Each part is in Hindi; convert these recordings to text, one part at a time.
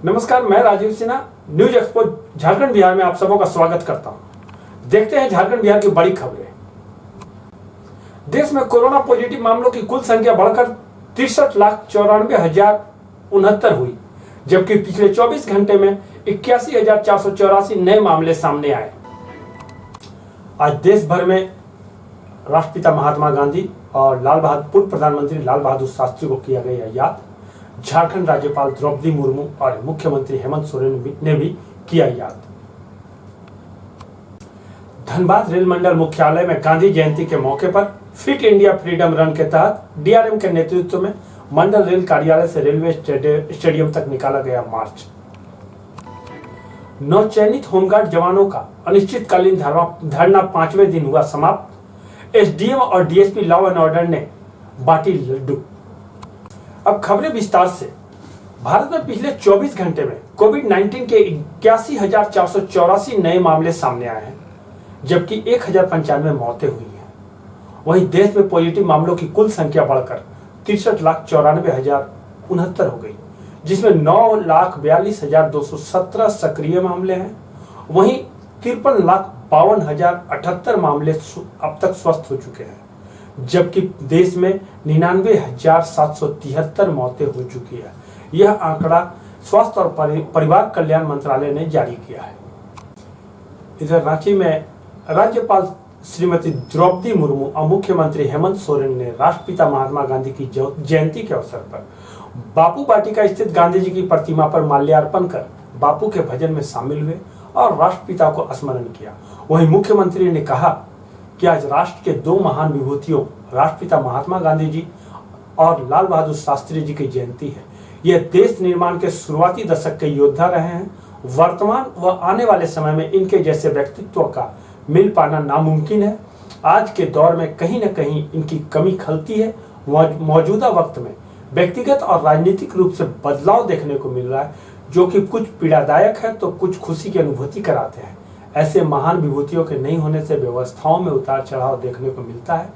नमस्कार, मैं राजीव सिन्हा न्यूज एक्सपो झारखंड बिहार में आप सबों का स्वागत करता हूं। देखते हैं झारखंड बिहार की बड़ी खबरें। देश में कोरोना पॉजिटिव मामलों की कुल संख्या बढ़कर 63,94,069 हुई, जबकि पिछले 24 घंटे में 81,484 नए मामले सामने आए। आज देश भर में राष्ट्रपिता महात्मा गांधी और पूर्व प्रधानमंत्री लाल बहादुर शास्त्री को किया गया याद। झारखंड राज्यपाल द्रौपदी मुर्मू और मुख्यमंत्री हेमंत सोरेन ने भी किया याद। धनबाद रेल मंडल मुख्यालय में गांधी जयंती के मौके पर फिट इंडिया फ्रीडम रन के तहत डीआरएम के नेतृत्व में मंडल रेल कार्यालय से रेलवे स्टेडियम तक निकाला गया मार्च। नवचयनित होमगार्ड जवानों का अनिश्चितकालीन धरना 5वें दिन हुआ समाप्त। एसडीएम और डीएसपी लॉ एंड ऑर्डर ने बांटी लड्डू। अब खबरें विस्तार से। भारत में पिछले 24 घंटे में कोविड-19 के 81,484 नए मामले सामने आए हैं, जबकि 1,095 मौतें हुई हैं। वहीं देश में पॉजिटिव मामलों की कुल संख्या बढ़कर 63,94,069 हो गई, जिसमें 9,42,217 सक्रिय मामले हैं। वहीं 53,52,078 मामले अब तक स्वस्थ हो चुके हैं, जबकि देश में 99,773 मौतें हो चुकी है। यह आंकड़ा स्वास्थ्य और परिवार कल्याण मंत्रालय ने जारी किया है। इधर रांची में राज्यपाल श्रीमती द्रौपदी मुर्मू और मुख्यमंत्री हेमंत सोरेन ने राष्ट्रपिता महात्मा गांधी की जयंती के अवसर पर बापू वाटिका स्थित गांधी जी की प्रतिमा पर माल्यार्पण कर बापू के भजन में शामिल हुए और राष्ट्रपिता को स्मरण किया। वहीं मुख्यमंत्री ने कहा कि आज राष्ट्र के दो महान विभूतियों राष्ट्रपिता महात्मा गांधी जी और लाल बहादुर शास्त्री जी की जयंती है। यह देश निर्माण के शुरुआती दशक के योद्धा रहे हैं। वर्तमान व आने वाले समय में इनके जैसे व्यक्तित्व का मिल पाना नामुमकिन है। आज के दौर में कहीं न कहीं इनकी कमी खलती है। मौजूदा वक्त में व्यक्तिगत और राजनीतिक रूप से बदलाव देखने को मिल रहा है, जो कि कुछ पीड़ादायक है तो कुछ खुशी की अनुभूति कराते हैं। ऐसे महान विभूतियों के नहीं होने से व्यवस्थाओं में उतार चढ़ाव देखने को मिलता है।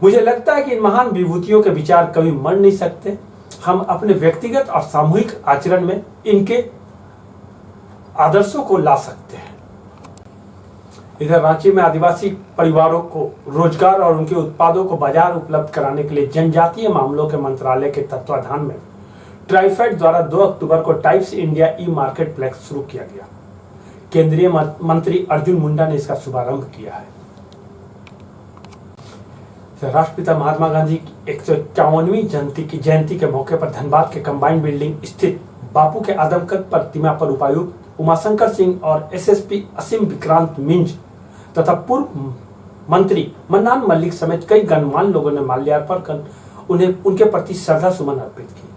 मुझे लगता है कि इन महान विभूतियों के विचार कभी मर नहीं सकते। हम अपने व्यक्तिगत और सामूहिक आचरण में इनके आदर्शों को ला सकते हैं। इधर रांची में आदिवासी परिवारों को रोजगार और उनके उत्पादों को बाजार उपलब्ध कराने के लिए जनजातीय मामलों के मंत्रालय के तत्वाधान में ट्राइफेड द्वारा 2 अक्टूबर को टाइप्स इंडिया ई मार्केट प्लेस शुरू किया गया। केंद्रीय मंत्री अर्जुन मुंडा ने इसका शुभारंभ किया है। राष्ट्रपिता महात्मा गांधी की 151वीं जयंती के मौके पर धनबाद के कंबाइंड बिल्डिंग स्थित बापू के आदमकद प्रतिमा पर उपायुक्त उमाशंकर सिंह और एसएसपी असीम विक्रांत मिंज तथा पूर्व मंत्री मन्नान मल्लिक समेत कई गणमान्य लोगों ने माल्यार्पण कर उनके प्रति श्रद्धा सुमन अर्पित की।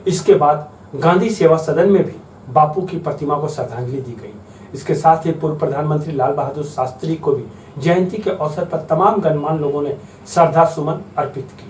इसके बाद गांधी सेवा सदन में भी बापू की प्रतिमा को श्रद्धांजलि दी गई। इसके साथ ही पूर्व प्रधानमंत्री लाल बहादुर शास्त्री को भी जयंती के अवसर पर तमाम गणमान्य लोगों ने श्रद्धा सुमन अर्पित की।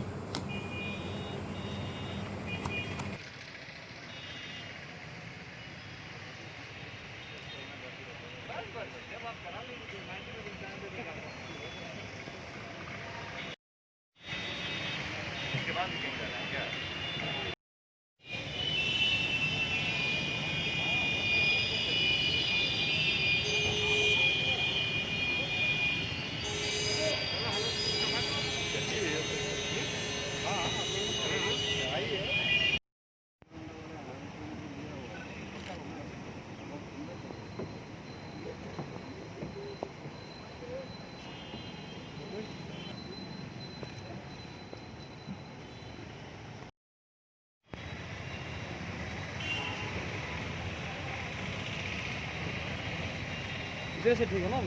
इधर से ठीक है ना।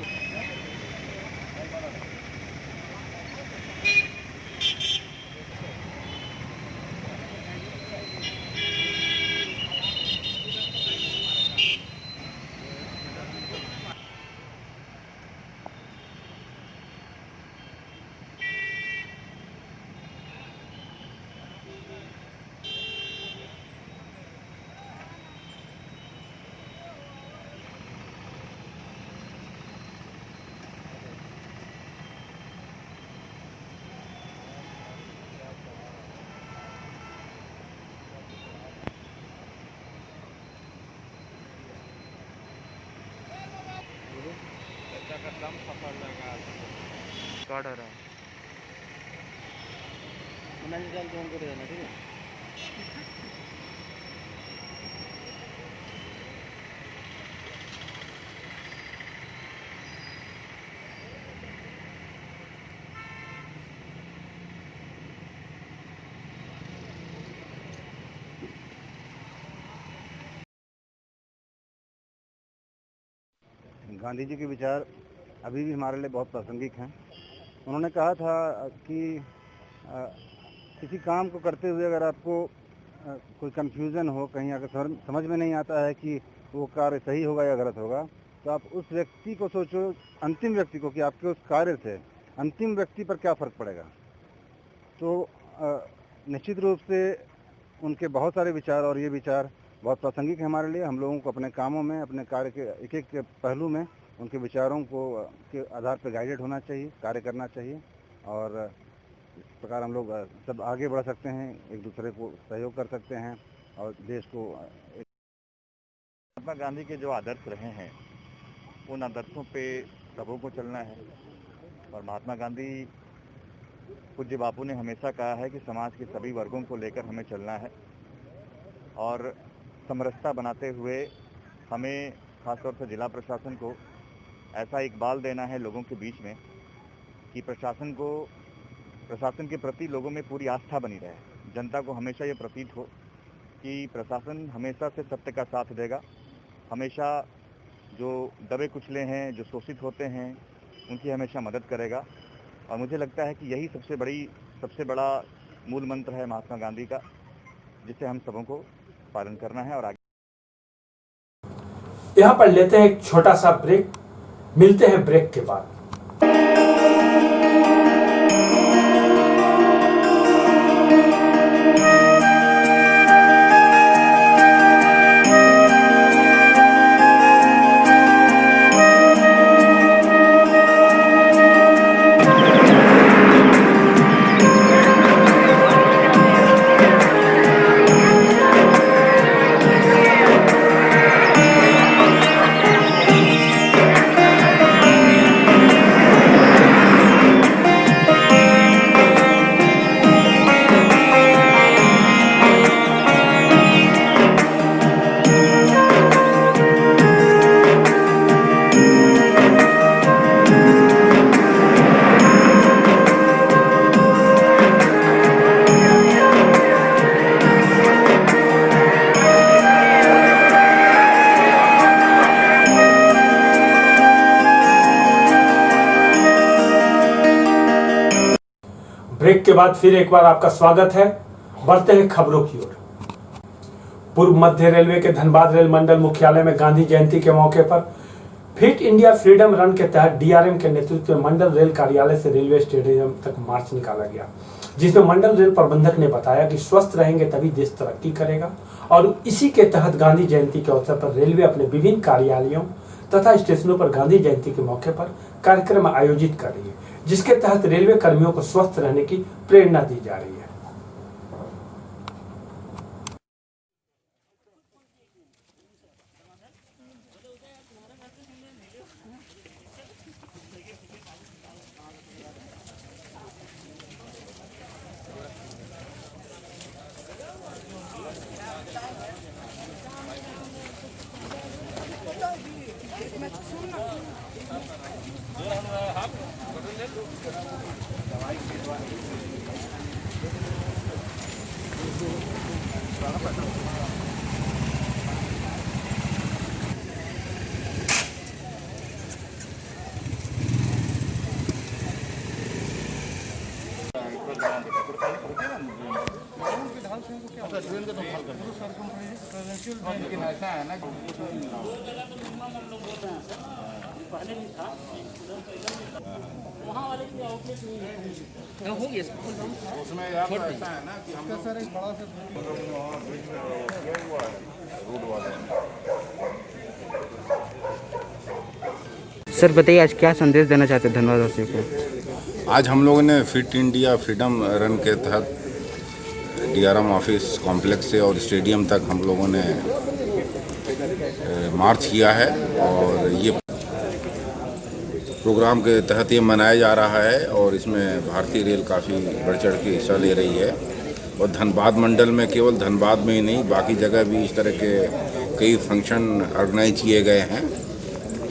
रिकॉर्ड हो रहा है। गांधी जी के विचार अभी भी हमारे लिए बहुत प्रासंगिक हैं। उन्होंने कहा था कि किसी काम को करते हुए अगर आपको कोई कंफ्यूजन हो, कहीं अगर समझ में नहीं आता है कि वो कार्य सही होगा या गलत होगा, तो आप उस व्यक्ति को सोचो, अंतिम व्यक्ति को, कि आपके उस कार्य से अंतिम व्यक्ति पर क्या फ़र्क पड़ेगा। तो निश्चित रूप से उनके बहुत सारे विचार और ये विचार बहुत प्रासंगिक है हमारे लिए। हम लोगों को अपने कामों में, अपने कार्य के एक एक पहलू में उनके विचारों को के आधार पर गाइडेड होना चाहिए, कार्य करना चाहिए, और इस प्रकार हम लोग सब आगे बढ़ सकते हैं, एक दूसरे को सहयोग कर सकते हैं और देश को। महात्मा गांधी के जो आदर्श रहे हैं उन आदर्शों पे सबों को चलना है। और महात्मा गांधी, पूज्य बापू ने हमेशा कहा है कि समाज के सभी वर्गों को लेकर हमें चलना है और समरसता बनाते हुए हमें खासतौर से जिला प्रशासन को ऐसा इकबाल देना है लोगों के बीच में कि प्रशासन के प्रति लोगों में पूरी आस्था बनी रहे। जनता को हमेशा ये प्रतीत हो कि प्रशासन हमेशा से सत्य का साथ देगा, हमेशा जो दबे कुचले हैं, जो शोषित होते हैं, उनकी हमेशा मदद करेगा। और मुझे लगता है कि यही सबसे बड़ा मूल मंत्र है महात्मा गांधी का, जिसे हम सबों को पालन करना है। और आगे यहाँ पर लेते हैं एक छोटा सा ब्रेक, मिलते हैं ब्रेक के बाद। ब्रेक के बाद फिर एक बार आपका स्वागत है। बढ़ते हैं खबरों की ओर। पूर्व मध्य रेलवे के धनबाद रेल मंडल मुख्यालय में गांधी जयंती के मौके पर फिट इंडिया फ्रीडम रन के तहत डीआरएम के नेतृत्व में मंडल रेल कार्यालय से रेलवे स्टेडियम तक मार्च निकाला गया, जिसमें मंडल रेल प्रबंधक ने बताया कि स्वस्थ रहेंगे तभी देश तरक्की करेगा। और इसी के तहत गांधी जयंती के अवसर पर रेलवे अपने विभिन्न कार्यालयों तथा स्टेशनों पर गांधी जयंती के मौके पर कार्यक्रम आयोजित कर रही है, जिसके तहत रेलवे कर्मियों को स्वस्थ रहने की प्रेरणा दी जा रही है। उसमें यार ऐसा है ना कि हम सर एक बड़ा सा रोड वाले। सर बताइए, आज क्या संदेश देना चाहते हैं धन्यवाद वासियों को? आज हम लोगों ने फिट इंडिया फ्रीडम रन के तहत डीआरएम ऑफिस कॉम्प्लेक्स से और स्टेडियम तक हम लोगों ने मार्च किया है। और ये प्रोग्राम के तहत ये मनाया जा रहा है और इसमें भारतीय रेल काफ़ी बढ़ चढ़ के हिस्सा ले रही है। और धनबाद मंडल में, केवल धनबाद में ही नहीं, बाकी जगह भी इस तरह के कई फंक्शन ऑर्गेनाइज किए गए हैं।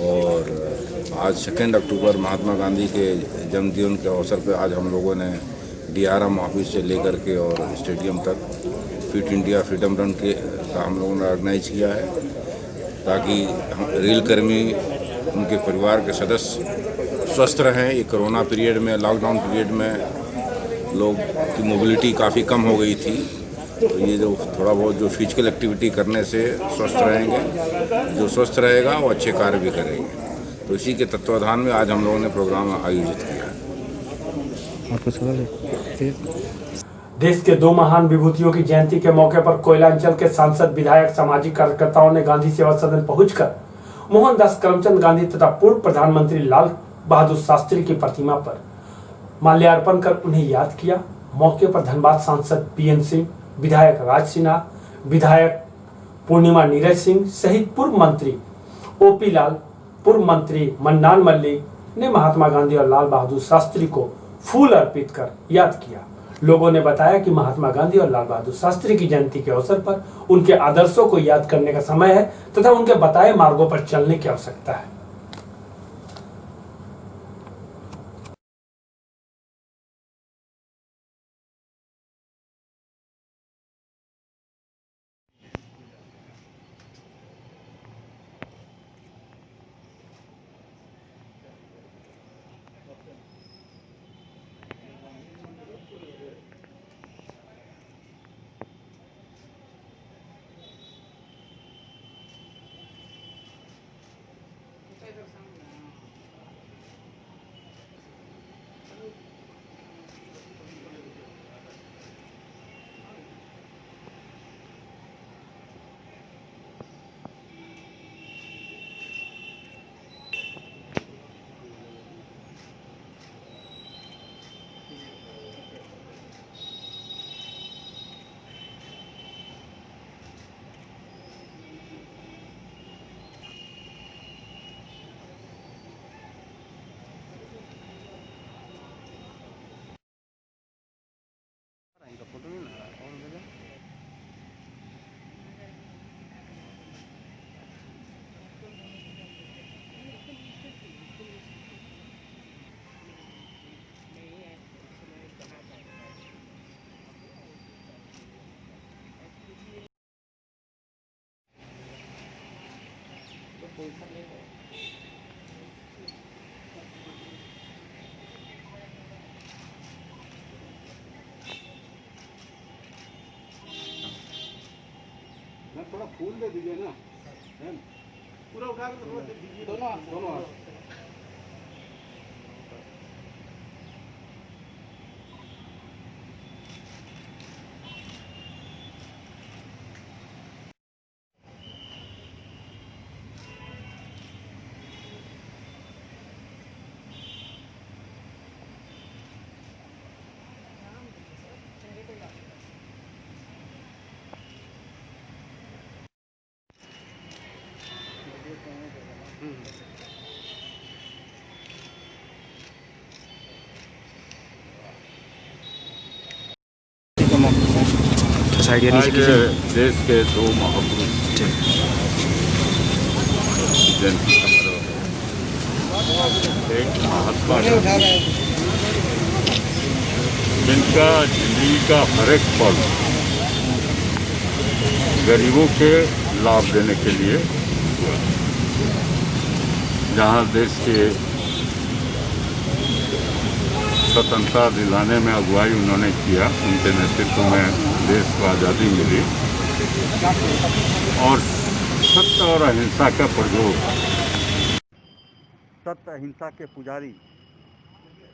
और आज 2 अक्टूबर महात्मा गांधी के जन्मदिन के अवसर पर आज हम लोगों ने DRM ऑफिस से लेकर के और स्टेडियम तक फिट इंडिया फ्रीडम रन का हम लोगों ने ऑर्गेनाइज किया है, ताकि रेल कर्मी, उनके परिवार के सदस्य स्वस्थ रहें। ये कोरोना पीरियड में, लॉकडाउन पीरियड में लोग की मोबिलिटी काफ़ी कम हो गई थी, तो ये जो थोड़ा बहुत जो फिजिकल एक्टिविटी करने से स्वस्थ रहेंगे, जो स्वस्थ रहेगा वो अच्छे कार्य भी करेंगे। तो इसी के तत्वाधान में आज हम लोगों ने प्रोग्राम आयोजित किया है। आपको सवाल है? देश के 2 महान विभूतियों की जयंती के मौके पर कोयलांचल के सांसद, विधायक, सामाजिक कार्यकर्ताओं ने गांधी सेवा सदन पहुंचकर मोहनदास करमचंद गांधी तथा पूर्व प्रधानमंत्री लाल बहादुर शास्त्री की प्रतिमा पर माल्यार्पण कर उन्हें याद किया। मौके पर धनबाद सांसद PN सिंह, विधायक राज सिन्हा, विधायक पूर्णिमा नीरज सिंह सहित पूर्व मंत्री OP लाल, पूर्व मंत्री मन्नान मल्लिक ने महात्मा गांधी और लाल बहादुर शास्त्री को फूल अर्पित कर याद किया। लोगों ने बताया कि महात्मा गांधी और लाल बहादुर शास्त्री की जयंती के अवसर पर उनके आदर्शों को याद करने का समय है तथा उनके बताए मार्गों पर चलने की आवश्यकता है। थोड़ा फूल दे दीजिए ना, पूरा उठा के दोनों आइडिया आज नीचे कीजिए। देश के 2 महापुरुष जयंती समारोह है। एक महात्मा गांधी, जिनका जिंदगी का हर एक पल गरीबों के लाभ देने के लिए हुआ। जहाँ देश के स्वतंत्रता दिलाने में अगुवाई उन्होंने किया, उनके नेतृत्व में देश को आज़ादी मिली और सत्य और अहिंसा का प्रयोग। सत्य अहिंसा के पुजारी,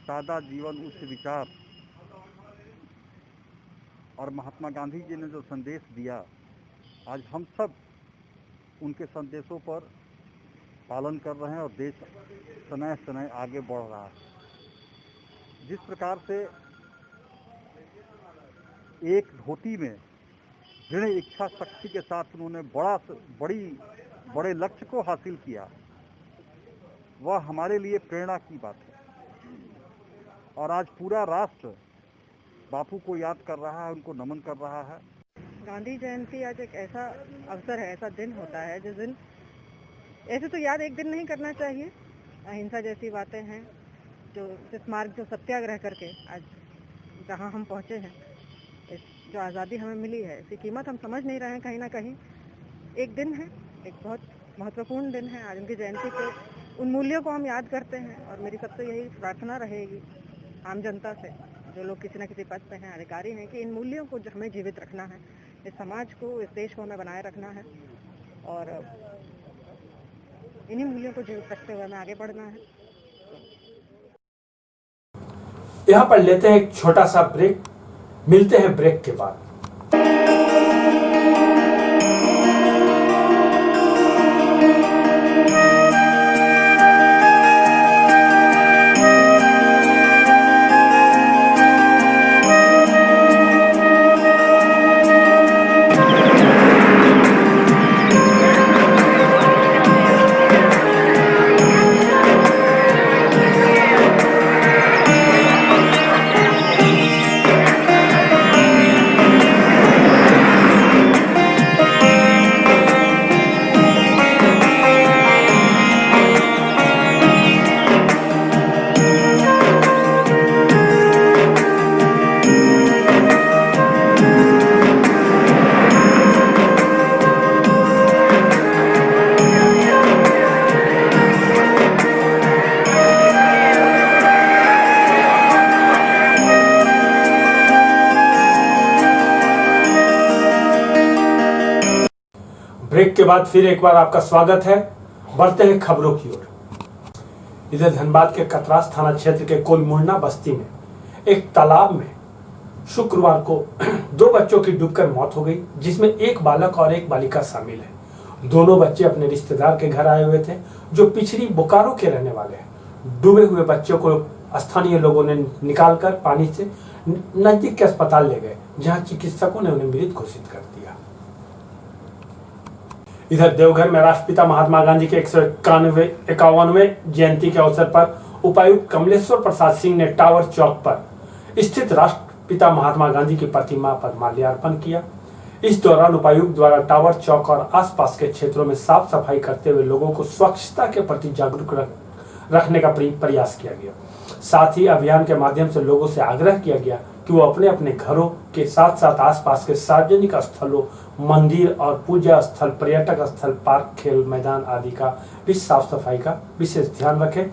सादा जीवन उच्च विचार, और महात्मा गांधी जी ने जो संदेश दिया, आज हम सब उनके संदेशों पर पालन कर रहे हैं और देश समय समय आगे बढ़ रहा है। जिस प्रकार से एक धोती में दृढ़ इच्छा शक्ति के साथ उन्होंने बड़े लक्ष्य को हासिल किया, वह हमारे लिए प्रेरणा की बात है। और आज पूरा राष्ट्र बापू को याद कर रहा है, उनको नमन कर रहा है। गांधी जयंती आज एक ऐसा अवसर है, ऐसा दिन होता है जिस दिन ऐसे तो याद एक दिन नहीं करना चाहिए। अहिंसा जैसी बातें हैं, जिस मार्ग जो सत्याग्रह करके आज जहां हम पहुंचे हैं, इस जो आज़ादी हमें मिली है, इसकी कीमत हम समझ नहीं रहे हैं। कहीं ना कहीं एक दिन है, एक बहुत महत्वपूर्ण दिन है। आज उनकी जयंती पे उन मूल्यों को हम याद करते हैं। और मेरी सबसे यही प्रार्थना रहेगी आम जनता से, जो लोग किसी न किसी पद पे हैं, अधिकारी हैं, कि इन मूल्यों को जो हमें जीवित रखना है, इस समाज को, इस देश को हमें बनाए रखना है और इन्हीं मूल्यों को जीवित रखते हुए हमें आगे बढ़ना है। यहाँ पर लेते हैं एक छोटा सा ब्रेक, मिलते हैं ब्रेक के बाद। ब्रेक के बाद फिर एक बार आपका स्वागत है। बढ़ते हैं खबरों की ओर। इधर धनबाद के कतरास थाना क्षेत्र के कोलमुंडा बस्ती में एक तालाब में शुक्रवार को 2 बच्चों की डूबकर मौत हो गई, जिसमें एक बालक और एक बालिका शामिल है। दोनों बच्चे अपने रिश्तेदार के घर आए हुए थे, जो पिछड़ी बोकारो के रहने वाले हैं। डूबे हुए बच्चों को स्थानीय लोगों ने निकालकर पानी से नजदीक के अस्पताल ले गए, जहां चिकित्सकों ने उन्हें मृत घोषित कर दिया। इधर देवघर में राष्ट्रपिता महात्मा गांधी के 151वें जयंती के अवसर पर उपायुक्त कमलेश्वर प्रसाद सिंह ने टावर चौक पर स्थित राष्ट्रपिता महात्मा गांधी की प्रतिमा पर माल्यार्पण किया। इस दौरान उपायुक्त द्वारा टावर चौक और आसपास के क्षेत्रों में साफ सफाई करते हुए लोगों को स्वच्छता के प्रति जागरूक रखने का प्रयास किया गया। साथ ही अभियान के माध्यम से लोगों से आग्रह किया गया कि वो अपने अपने घरों के साथ साथ आसपास के सार्वजनिक स्थलों, मंदिर और पूजा स्थल, पर्यटक स्थल, पार्क, खेल मैदान आदि का भी साफ सफाई का विशेष ध्यान रखें।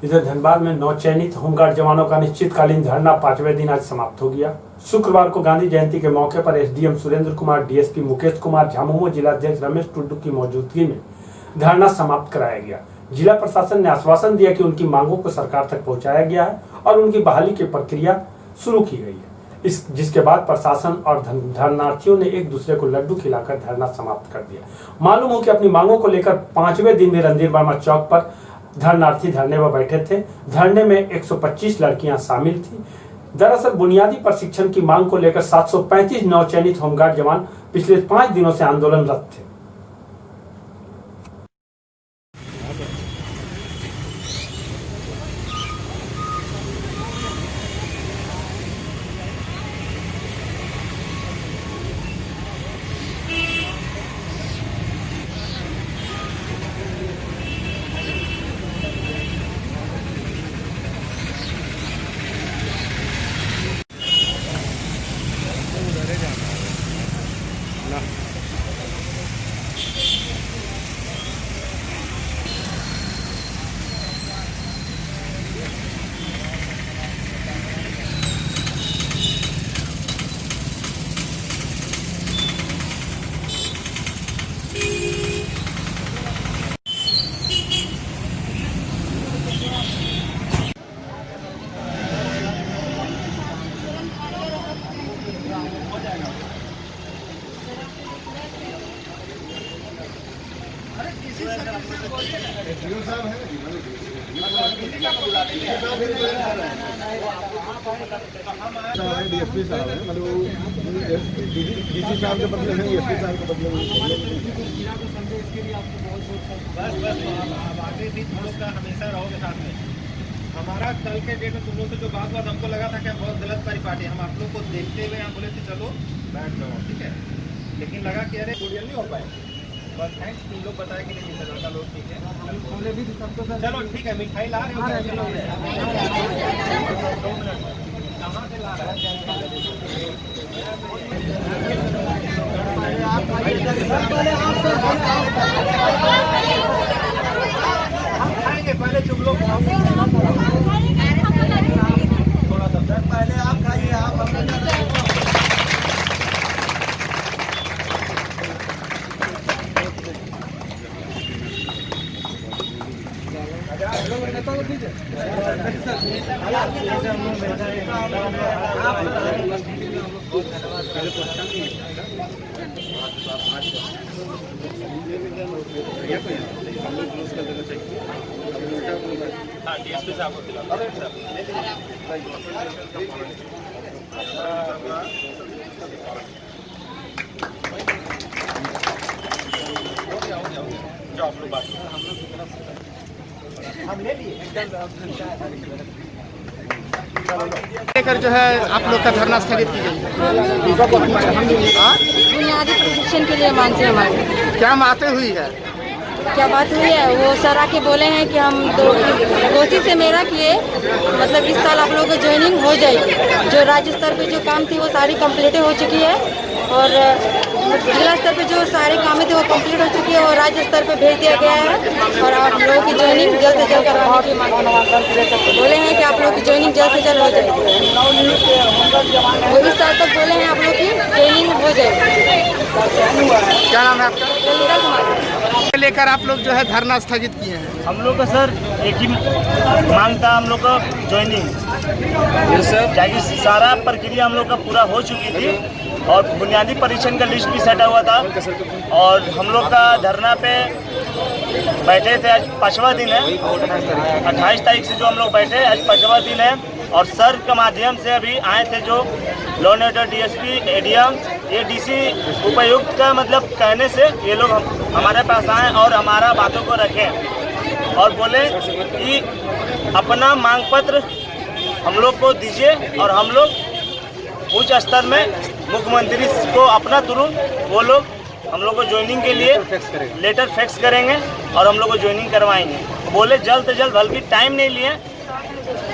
इधर धनबाद में नवचयनित होमगार्ड जवानों का निश्चितकालीन धरना 5वें दिन आज समाप्त हो गया। शुक्रवार को गांधी जयंती के मौके पर एसडीएम सुरेंद्र कुमार, डीएसपी मुकेश कुमार, झामुमो जिलाध्यक्ष रमेश टुड्डू की मौजूदगी में धरना समाप्त कराया गया। जिला प्रशासन ने आश्वासन दिया कि उनकी मांगों को सरकार तक पहुंचाया गया है और उनकी बहाली की प्रक्रिया शुरू की गई है। जिसके बाद प्रशासन और धरनार्थियों ने एक दूसरे को लड्डू खिलाकर धरना समाप्त कर दिया। मालूम हो कि अपनी मांगों को लेकर 5वें दिन भी रणधीर वर्मा चौक पर धरनार्थी धरने पर बैठे थे। धरने में 125 लड़कियां शामिल थी। दरअसल बुनियादी प्रशिक्षण की मांग को लेकर 735 नवचयनित होमगार्ड जवान पिछले 5 दिनों से आंदोलनरत थे। डीएसपी साहब है, मतलब डीसी साहब के बदले हैं, एसपी साहब के बदले हमेशा रहोगे साथ में। हमारा कल के डेट में तुम लोग से जो बात हमको लगा था कि हम बहुत गलत पार्टी, हम आप लोग को देखते हुए हम बोले थे चलो बैठ जाओ, ठीक है, लेकिन लगा कि अरे गुड़ियल नहीं हो पाए। बस थैंक्स, तुम लोग बताए कि नहीं लड़का लोग ठीक है, चलो ठीक है, मिठाई ला रहे हो, चलो कहाँ से ला रहा है? पहले तुम लोग थोड़ा सा पहले आप खाइए, आप डीएसपी साहब को दिला जो आप लोग बात हम ले लिए लेकर जो है आप लोग का धरना स्थगित की गई। बुनियादी प्रशिक्षण के लिए मांगते हैं हमारे। क्या बातें हुई है? क्या बात हुई है? वो सर आके बोले हैं कि हम दोषी से मेरा किए, मतलब इस साल आप लोगों को ज्वाइनिंग हो जाएगी। जो राज्य स्तर पे जो काम थी वो सारी कंप्लीट हो चुकी है और जिला स्तर पे जो सारे काम थे वो कंप्लीट हो चुकी है और राज्य स्तर पे भेज दिया गया है और आप लोगों की ज्वाइनिंग जल्द से जल्द करवाने की मांग बोले हैं कि आप लोगों की ज्वाइनिंग जल्द से जल्द हो जाएगी। वो इस साल तक बोले हैं आप लोग की ज्वाइनिंग हो जाएगी। क्या नाम है आपका? ललिता कुमारी। लेकर आप लोग जो है धरना स्थगित किए हैं। हम लोग का सर एक ही मांग था, हम लोग का ज्वाइनिंग, ताकि सारा प्रक्रिया हम लोग का पूरा हो चुकी थी और बुनियादी परीक्षण का लिस्ट भी सटा हुआ था और हम लोग का धरना पे बैठे थे। आज 5वां दिन है, 28 तारीख से जो हम लोग बैठे, आज 5वां दिन है और सर के माध्यम से अभी आए थे जो law and order DSP, ADM, ये डीसी उपायुक्त का मतलब कहने से ये लोग हमारे पास आए और हमारा बातों को रखें और बोले कि अपना मांग पत्र हम लोग को दीजिए और हम लोग उच्च स्तर में मुख्यमंत्री को अपना तुरंत वो लोग हम लोग को ज्वाइनिंग के लिए लेटर फैक्स करेंगे और हम लोग को ज्वाइनिंग करवाएंगे। बोले जल्द से जल्द, बल्कि टाइम नहीं लिए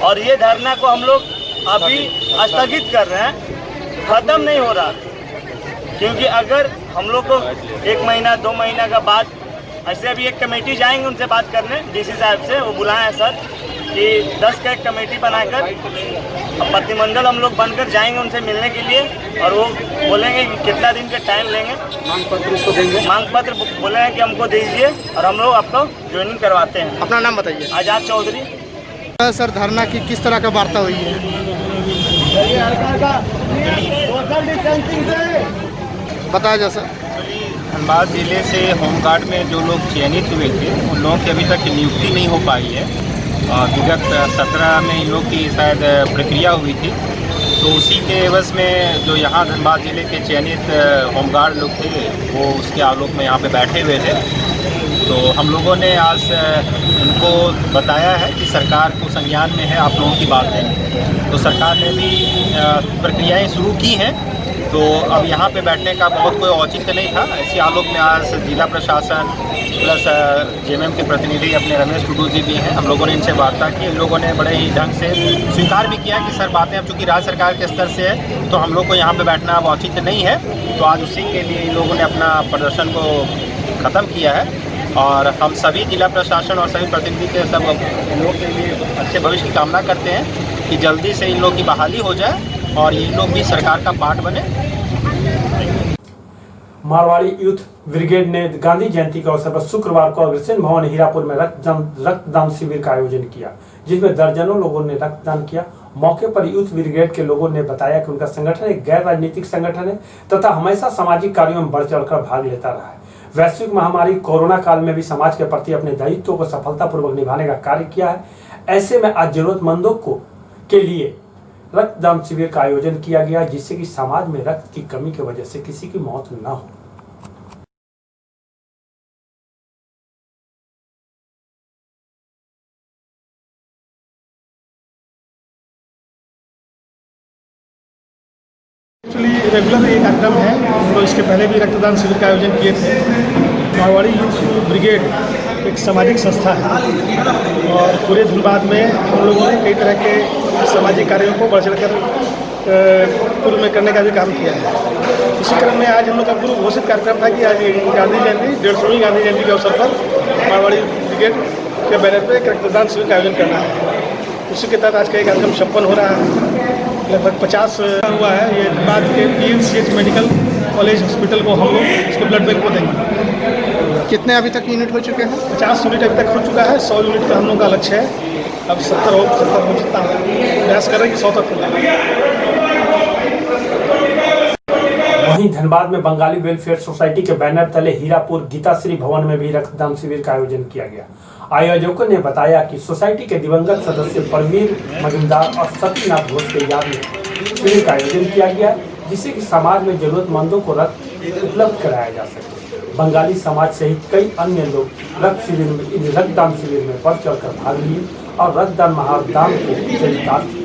और ये धरना को हम लोग अभी स्थगित कर रहे हैं, ख़त्म नहीं हो रहा, क्योंकि अगर हम लोग को 1 महीना 2 महीना का बाद ऐसे अभी एक कमेटी जाएंगे उनसे बात करने, डीसी साहब से, वो बुलाए हैं सर कि 10 का एक कमेटी बनाकर प्रतिनिधिमंडल हम लोग बनकर जाएंगे उनसे मिलने के लिए और वो बोलेंगे कि कितना दिन का टाइम लेंगे, मांग पत्र उसको देंगे, मांग पत्र बोले हैं कि हमको दीजिए और हम लोग आपको ज्वाइनिंग करवाते हैं। अपना नाम बताइए। आज़ाद चौधरी। सर धरना की किस तरह का वार्ता हुई है? बताया जा सर। धनबाद जिले से होमगार्ड में जो लोग चयनित हुए थे उन लोगों की अभी तक नियुक्ति नहीं हो पाई है और विगत 17 में इन लोग की शायद प्रक्रिया हुई थी, तो उसी के एवज में जो यहाँ धनबाद जिले के चयनित होमगार्ड लोग थे वो उसके आलोक में यहाँ पे बैठे हुए थे। तो हम लोगों ने आज उनको बताया है कि सरकार को संज्ञान में है आप लोगों की बातें, तो सरकार ने भी प्रक्रियाएं शुरू की हैं। तो अब यहाँ पे बैठने का बहुत कोई औचित्य नहीं था। इसी आलोक में आज जिला प्रशासन प्लस जेएमएम के प्रतिनिधि अपने रमेश टुडू जी भी हैं, हम लोगों ने इनसे वार्ता की। इन लोगों ने बड़े ही ढंग से स्वीकार भी किया कि सर बातें अब चूँकि राज्य सरकार के स्तर से है तो हम लोग को यहाँ पे बैठना अब औचित्य नहीं है। तो आज उसी के लिए इन लोगों ने अपना प्रदर्शन को ख़त्म किया है और हम सभी जिला प्रशासन और सभी प्रतिनिधि के सब इन लोगों के लिए अच्छे भविष्य की कामना करते हैं कि जल्दी से इन लोग की बहाली हो जाए और ये लोग भी सरकार का पार्ट बने। मारवाड़ी यूथ ब्रिगेड ने गांधी जयंती के अवसर पर शुक्रवार को अग्रसेन भवन हीरापुर में रक्तदान शिविर का आयोजन किया, जिसमें दर्जनों लोगों ने रक्तदान किया। मौके पर यूथ ब्रिगेड के लोगों ने बताया कि उनका संगठन एक गैर राजनीतिक संगठन है तथा हमेशा सामाजिक कार्यों में बढ़ चढ़कर भाग लेता रहा है। वैश्विक महामारी कोरोना काल में भी समाज के प्रति अपने दायित्व को सफलतापूर्वक निभाने का कार्य किया है। ऐसे में आज जरूरतमंदों को के लिए रक्तदान शिविर का आयोजन किया गया, जिससे कि समाज में रक्त की कमी की वजह से किसी की मौत न हो। एक्चुअली रेगुलर ये कार्यक्रम है, तो इसके पहले भी रक्तदान शिविर का आयोजन किए थे। मारवाड़ी यूथ ब्रिगेड एक सामाजिक संस्था है और पूरे धनबाद में हम लोगों ने कई तरह के सामाजिक कार्यों को बढ़ चढ़कर पूर्व में करने का भी काम किया है। इसी क्रम में आज हम लोग का पूर्व घोषित कार्यक्रम था कि आज गांधी जयंती 150वीं गांधी जयंती के अवसर पर मारवाड़ी ब्रिगेड के बैनर पर एक रक्तदान शिविर का आयोजन करना है। उसी के तहत आज का एक कार्यक्रम संपन्न हो रहा है। लगभग 50 हुआ है। ये बाद के PMCH मेडिकल कॉलेज हॉस्पिटल को हम लोग इसके ब्लड बैंक को देंगे। कितने अभी तक यूनिट हो चुके हैं? 50 यूनिट अभी तक हो चुका है। 100 यूनिट का हम लोग का लक्ष्य है। अब 70 हो सकता है, प्रयास कर रहे हैं कि 100 तक हो जाए। वहीं धनबाद में बंगाली वेलफेयर सोसाइटी के बैनर तले हीरापुर गीताश्री भवन में भी रक्तदान शिविर का आयोजन किया गया। आयोजकों ने बताया कि सोसाइटी के दिवंगत सदस्य परवीर मजुमदार और सतीनाथ घोष के याद में शिविर का आयोजन किया गया, जिससे कि समाज में जरूरतमंदों को रक्त उपलब्ध कराया जा सके। बंगाली समाज सहित कई अन्य लोग रक्तदान शिविर में बढ़ चढ़कर भाग लिए और रक्तदान महादान को चरितार्थ किया।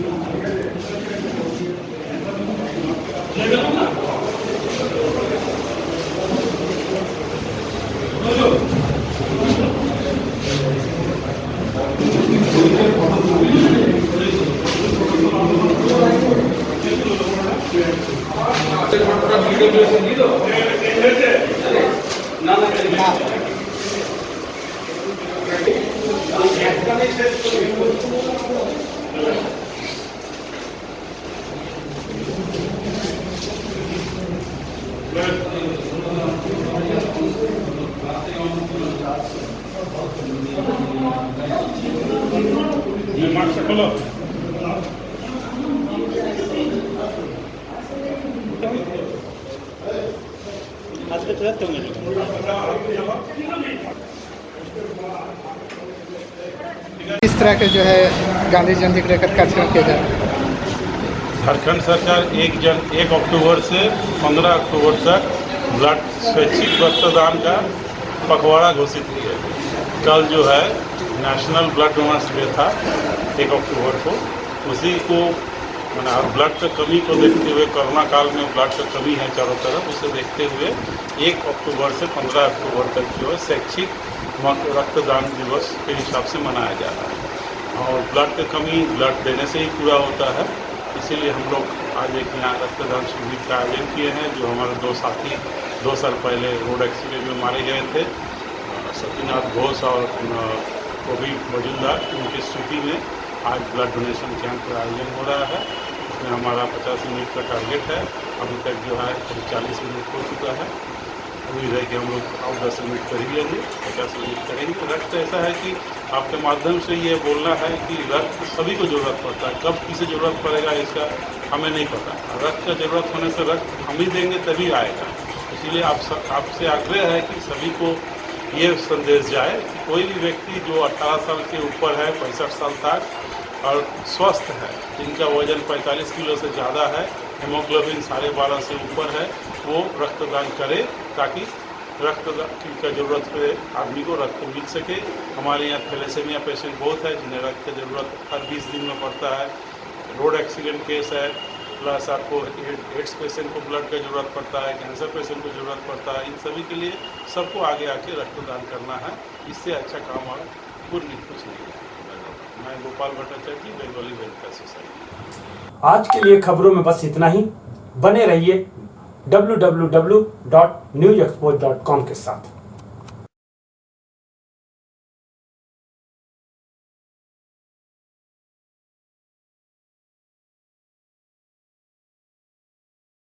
इस तरह के जो है गांधी जयंती को लेकर कार्यक्रम किया जाए। झारखंड सरकार 1 अक्टूबर से 15 अक्टूबर तक ब्लड स्वैच्छिक रक्तदान का पखवाड़ा घोषित की है। कल जो है नेशनल ब्लड डोनर्स डे था 1 अक्टूबर को, उसी को ब्लड की कमी को देखते हुए, कोरोना काल में ब्लड की कमी है चारों तरफ, उसे देखते हुए 1 अक्टूबर से 15 अक्टूबर तक जो है स्वैच्छिक रक्तदान दिवस के हिसाब से मनाया जा रहा है। और ब्लड की कमी ब्लड देने से ही पूरा होता है, इसीलिए हम लोग आज एक यहाँ रक्तदान शिविर का आयोजन किए हैं। जो हमारे 2 साथी 2 साल पहले रोड एक्सीडेंट में मारे गए थे, सतीनाथ घोष और परवीर मजुमदार, उनकी स्मृति में आज ब्लड डोनेशन कैंप का आयोजन हो रहा है। इसमें हमारा 50 यूनिट का टारगेट है। अभी तक जो है 40 यूनिट हो चुका है। उम्मीद है कि हम लोग और 10 यूनिट कर ही लेंगे, 50 यूनिट करेंगे। रक्त ऐसा है कि आपके माध्यम से ये बोलना है कि रक्त सभी को ज़रूरत पड़ता है। कब किसे ज़रूरत पड़ेगा इसका हमें नहीं पता। रक्त का ज़रूरत होने से रक्त हम ही देंगे तभी आएगा। इसीलिए आपसे आग्रह है कि सभी को ये संदेश जाए कि कोई भी व्यक्ति जो 18 साल के ऊपर है, 65 साल तक और स्वस्थ है, जिनका वजन 45 किलो से ज़्यादा है, हेमोग्लोबिन 12.5 से ऊपर है, वो रक्तदान करे ताकि रक्तदान का ज़रूरत पे आदमी को रक्त मिल सके। हमारे यहाँ थैलेसेमिया पेशेंट बहुत है जिन्हें रक्त की ज़रूरत हर 20 दिन में पड़ता है। रोड एक्सीडेंट केस है, प्लस आपको एड्स पेशेंट को ब्लड का ज़रूरत पड़ता है, कैंसर पेशेंट को ज़रूरत पड़ता है। इन सभी के लिए सबको आगे आके रक्तदान करना है। इससे अच्छा काम और कुछ नहीं है। मैं गोपाल भट्टाचार्य, बंगाली वेलफेयर सोसाइटी। आज के लिए खबरों में बस इतना ही। बने रहिए www.newsexpo.com के साथ।